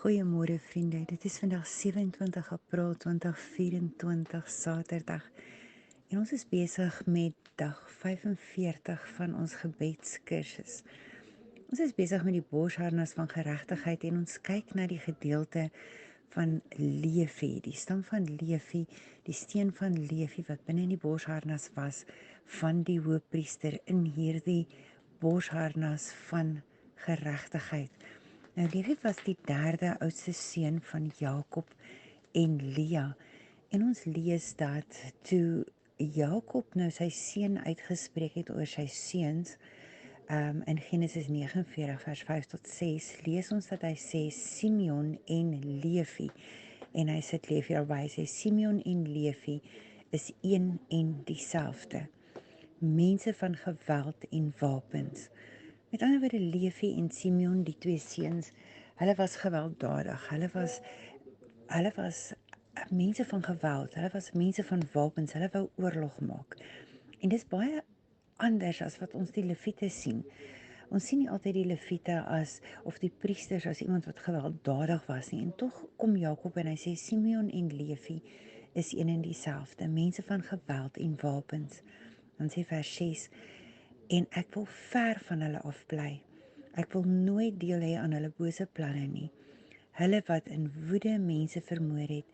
Goeiemôre vriende, dit is vandag 27 April 2024 Saterdag en ons is besig met dag 45 van ons gebedskursus. Ons is besig met die borsharnas van geregtigheid en ons kyk na die gedeelte van Levi, die stam van Levi, die steen van Levi wat binne in die borsharnas was van die hoofpriester in hierdie borsharnas van geregtigheid. Nou Levi was die derde oudste seun van Jakob en Lea. En ons lees dat toe Jakob nou sy seun uitgespreek het oor sy seuns, in Genesis 49 vers 5 tot 6, lees ons dat hy sê Simeon en Levi. En hy sit Levi daarby, hy sê Simeon en Levi is een en dieselfde. Mense van geweld en wapens. Met ander woorde, Levi en Simeon, die twee seuns, hulle was gewelddadig, hulle was mense van geweld, hulle was mense van wapens, hulle wou oorlog maak. En dis baie anders as wat ons die Lewiete sien. Ons sien nie altyd die Lewiete of die priesters as iemand wat gewelddadig was nie. En tog kom Jakob en hy sê Simeon en Levi is een en dieselfde, mense van geweld en wapens. Dan sê vers 6, en ek wil ver van hulle afbly. Ek wil nooit deel hê aan hulle bose planne nie. Hulle wat in woede mense vermoor het,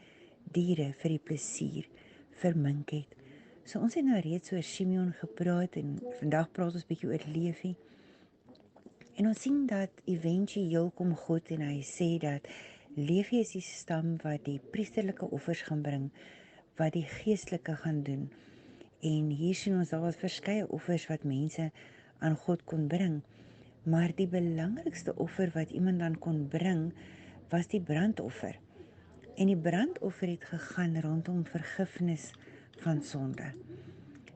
diere vir die plesier vermink het. So ons het nou reeds oor Simeon gepraat en vandag praat ons bietjie oor Levi. En ons sien dat éventueel kom God en hy sê dat Levi is die stam wat die priesterlike offers gaan bring, wat die geestelike gaan doen. En hier sien ons daar was verskeie offers wat mense aan God kon bring. Maar die belangrikste offer wat iemand dan kon bring, was die brandoffer. En die brandoffer het gegaan rondom vergifnis van sonde.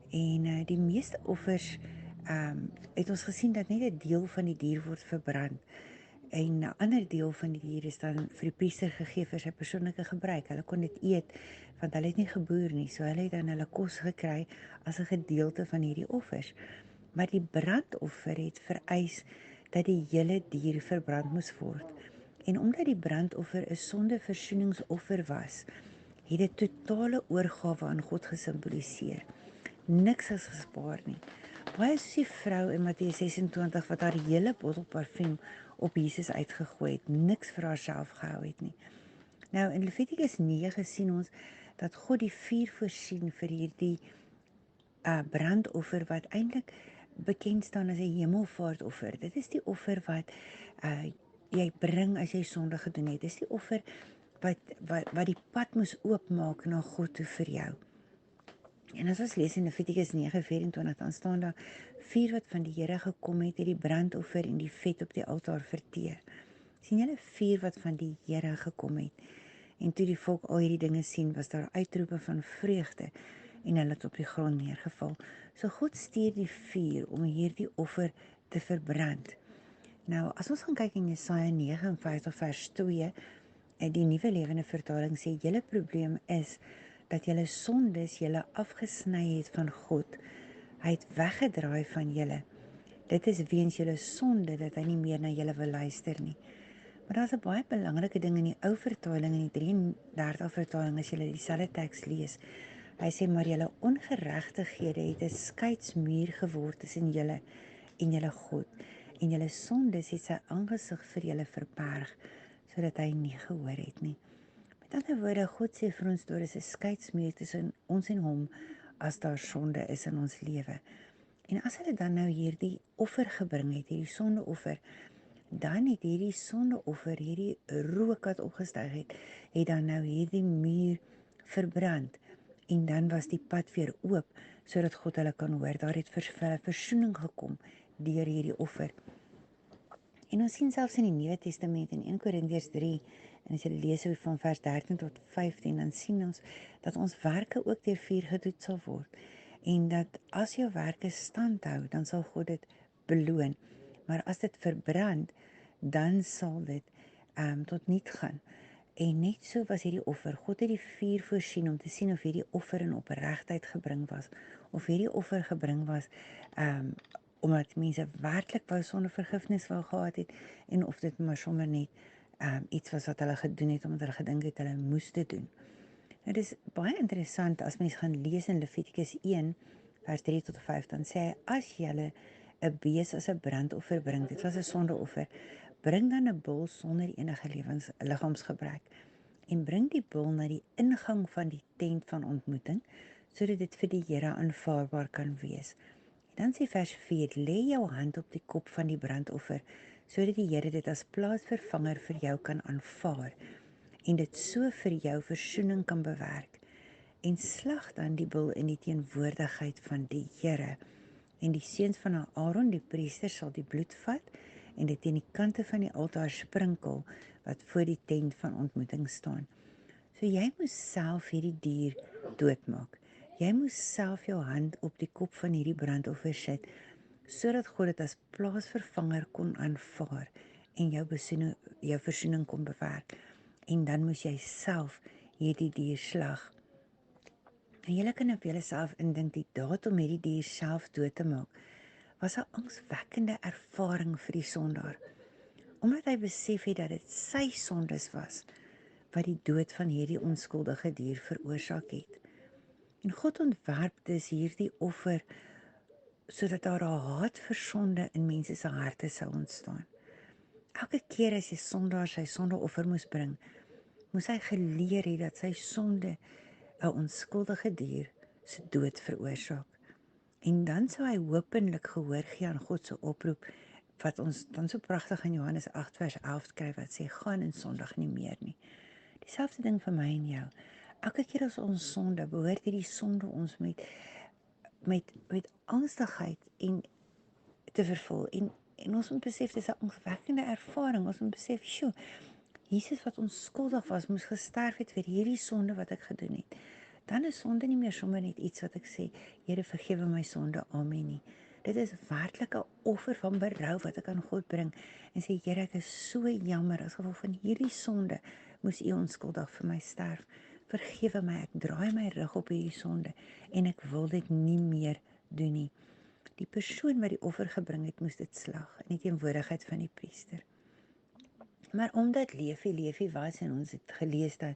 En die meeste offers het ons gesien dat net 'n deel van die dier word verbrand. En 'n ander deel van die dier is dan vir die priester gegee vir sy persoonlike gebruik. Hulle kon dit eet, want hulle het nie geboer nie, so hulle het dan hulle kos gekry as 'n gedeelte van hierdie offers. Maar die brandoffer het vereis dat die hele dier verbrand moes word. En omdat die brandoffer 'n sondeversoeningsoffer was, het dit totale oorgawe aan God gesimboliseer. Niks is gespaar nie. Baie soos die vrou in Matteus 26 wat haar hele bottel parfuum op Jesus uitgegooi het, niks vir haarself gehou het nie. Nou in Levitikus 9 sien ons dat God die vuur voorsien vir hierdie brandoffer wat eintlik bekend staan as 'n hemelvaartoffer. Dit is die offer wat jy bring as jy sonde gedoen het. Dit is die offer wat die pad moes oopmaak na God toe vir jou. En as ons lees in Levitikus 9:24, dan staan daar vuur wat van die Here gekom het die brandoffer en die vet op die altaar verteer. Sien julle vuur wat van die Here gekom het? En toe die volk al hierdie dinge sien, was daar uitroepe van vreugde en hulle het op die grond neergeval. So God stuur die vuur om hierdie offer te verbrand. Nou, as ons gaan kyk in Jesaja 59 vers 2, die Nuwe Lewende Vertaling sê, julle probleem is dat julle sondes julle afgesny het van God. Hy het weggedraai van julle. Dit is weens julle sonde dat hy nie meer na julle wil luister nie. Maar daar's 'n baie belangrike ding in die ou vertaling, in die 33 vertaling, as julle dieselfde teks lees. Hy sê, maar julle ongeregtighede het 'n skeidsmuur geword tussen julle en julle God. En julle sondes het sy aangesig vir julle verberg, sodat hy nie gehoor het nie. Met ander woorde, God sê vir ons, daar is 'n skeidsmuur tussen ons en hom as daar sonde is in ons lewe. En as hulle dan nou hierdie offer gebring het, hierdie sondeoffer, dan het hierdie sondeoffer, hierdie rook wat opgestyg het dan nou hierdie muur verbrand. En dan was die pad weer oop, sodat God hulle kan hoor. Daar het vir hulle versoening gekom deur hierdie offer. En ons sien selfs in die Nuwe Testament in 1 Korintiërs 3, en as jy lees van vers 13 tot 15, dan sien ons dat ons werke ook deur vuur getoets sal word. En dat as jou werke standhou, dan sal God dit beloon. Maar as dit verbrand, dan sal dit tot niet gaan. En net so was hierdie offer. God het die vuur voorsien om te sien of hierdie offer in opregtheid gebring was, of hierdie offer gebring was omdat mense werklik wou sonder vergifnis wou gehad het, en of dit maar sommer net iets was wat hulle gedoen het, omdat hulle gedink het hulle moes dit doen. Nou dis baie interessant as mens gaan lees in Levitikus 1 vers 3 tot 5, dan sê hy, as julle 'n bees as 'n brandoffer bring, dit was 'n sondeoffer, bring dan 'n bul sonder enige liggaamsgebrek en bring die bul na die ingang van die tent van ontmoeting, sodat dit vir die Here aanvaarbaar kan wees. Dan sê vers 4, lê jou hand op die kop van die brandoffer, sodat die Here dit as plaasvervanger vir jou kan aanvaar en dit so vir jou versoening kan bewerk. En slag dan die bul in die teenwoordigheid van die Here. En die seuns van Aaron, die priester, sal die bloed vat en dit teen die kante van die altaar sprinkel wat voor die tent van ontmoeting staan. So jy moes self hierdie dier doodmaak. Jy moes self jou hand op die kop van hierdie brandoffer sit, sodat God dit as plaasvervanger kon aanvaar en jou versoening kon bewerk. En dan moes jy self hierdie dier slag. En julle kan op julleself indink, die daad om hierdie dier self dood te maak, was 'n angswekkende ervaring vir die sondaar. Omdat hy besef het dat dit sy sondes was, wat die dood van hierdie onskuldige dier veroorsaak het. En God ontwerp dus hierdie offer, sodat daar 'n haat vir sonde in mense se harte sou ontstaan. Elke keer as die sondaar sy sondeoffer moes bring, moes hy geleer het dat sy sonde 'n onskuldige dier se dood veroorsaak. En dan sou hy hopelik gehoor gee aan God se oproep, wat ons dan so pragtig in Johannes 8 vers 11 skryf, wat sê, gaan en sondig nie meer nie. Dieselfde ding vir my en jou. Elke keer as ons sonde, behoort hierdie sonde ons met angstigheid en te vervul. En ons moet besef, dis 'n angswekkende ervaring. Ons moet besef, sjoe, Jesus wat onskuldig was, moes gesterf het vir hierdie sonde wat ek gedoen het. Dan is sonde nie meer sommer net iets wat ek sê, Here vergewe my sonde, amen nie. Dit is werklik 'n offer van berou wat ek aan God bring en sê, Here, ek is so jammer as gevolg van hierdie sonde moes U onskuldig vir my sterf. Vergewe my, ek draai my rug op hierdie sonde en ek wil dit nie meer doen nie. Die persoon wat die offer gebring het, moes dit slag in die teenwoordigheid van die priester. Maar omdat Levi was, en ons het gelees dat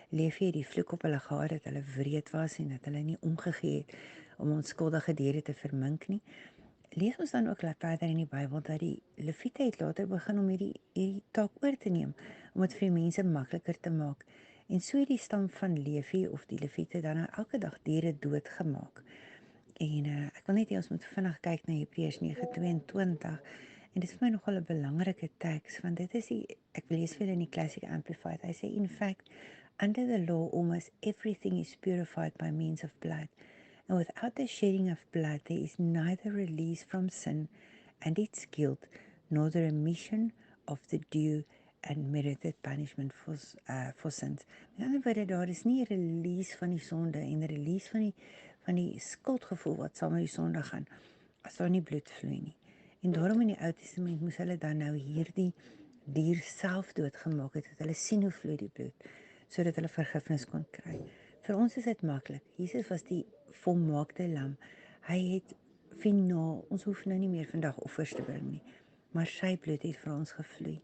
Levi die vloek op hulle gehad, dat hulle wreed was en dat hulle nie omgegee het om onskuldige diere te vermink nie, lees ons dan ook verder in die Bybel dat die Lewiete het later begin om hierdie taak oor te neem, om dit vir die mense makliker te maak. En so het die stam van Levi of die Lewiete dan nou elke dag diere doodgemaak. En ek wil net hê ons moet vinnig kyk na Hebreërs 9:22. En dit is vir my nogal 'n belangrike teks, want dit is ek lees vir in die Classic Amplified. Hy sê, in fact, under the law almost everything is purified by means of blood. And without the shedding of blood, there is neither release from sin and its guilt, nor the remission of the due and merited punishment for sins. Met ander woorde, daar is nie 'n release van die sonde en 'n release van die skuldgevoel wat saam met die sonde gaan, as daar nie bloed vloei nie. En daarom in die Ou Testament moes hulle dan nou hierdie dier self doodgemaak het, dat hulle sien hoe vloei die bloed, sodat hulle vergifnis kon kry. Vir ons is dit maklik. Jesus was die volmaakte lam. Hy het finaal, ons hoef nou nie meer vandag offers te bring nie, maar sy bloed het vir ons gevloei.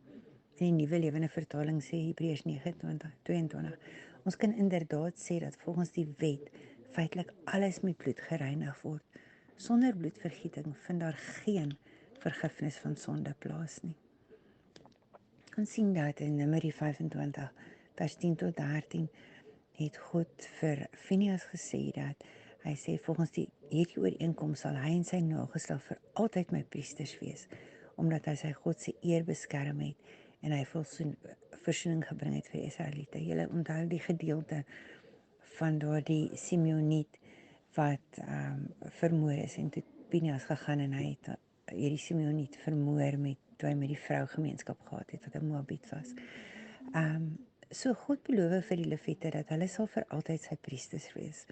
In die Nuwe Lewende Vertaling sê Hebreërs 9:22, ons kan inderdaad sê dat volgens die wet feitelik alles met bloed gereinig word. Sonder bloedvergieting vind daar geen vergifnis van sonde plaas nie. Ons sien dat in Numeri 25 vers 10 tot 13 het God vir Finias gesê dat hy sê, volgens hierdie ooreenkoms sal hy en sy nageslag vir altyd my priesters wees, omdat hy sy God se eer beskerm het en hy versoening gebring het vir Israeliete. Julle onthou die gedeelte van daardie Simeoniet wat vermoor is, en toe Pinias gegaan en hy het hierdie Simeoniet vermoor toe hy met die vrou gemeenskap gehad het, wat 'n Moabiet was. So God beloof vir die Lewiete dat hulle sal vir altyd sy priesters wees.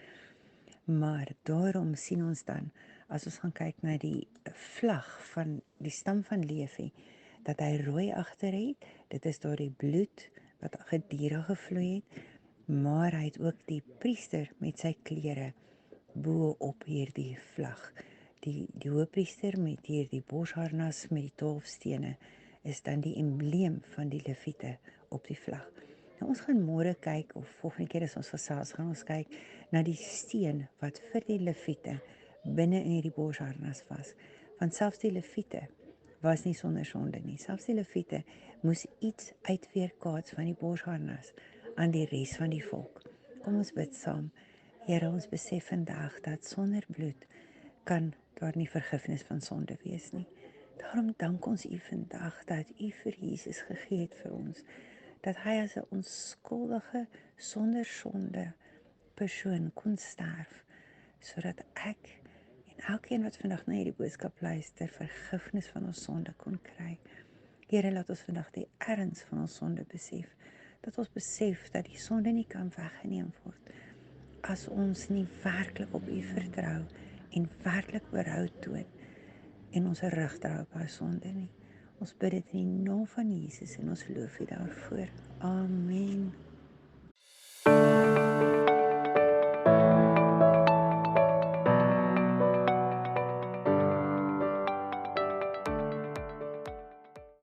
Maar daarom sien ons dan, as ons gaan kyk na die vlag van die stam van Levi, dat hy rooi agter het, dit is daardie bloed wat gedurig gevloei het, maar hy het ook die priester met sy klere bo op hierdie vlag. Die hoëpriester met hierdie borsharnas met die 12 stene is dan die embleem van die leviete op die vlag. Nou, ons gaan môre kyk, of volgende keer as ons gesels, gaan ons kyk na die steen wat vir die leviete binne in hierdie borsharnas was. Want selfs die leviete was nie sonder sonde nie. Selfs die leviete moes iets uitweerkaats van die borsharnas aan die res van die volk. Kom ons bid saam. Here, ons besef vandag dat sonder bloed kan daar nie vergifnis van sonde wees nie. Daarom dank ons U vandag dat U vir Jesus gegee het vir ons, dat hy as 'n onskuldige, sonder sonde persoon kon sterf, sodat ek en elkeen wat vandag na hierdie boodskap luister, vergifnis van ons sonde kon kry. Here, laat ons vandag die erns van ons sonde besef, dat ons besef dat die sonde nie kan weggeneem word as ons nie werklik op U vertrou en werklik berou toon en ons rug draai op haar sonde nie. Ons bid dit in die naam van Jesus en ons loof U daarvoor. Amen.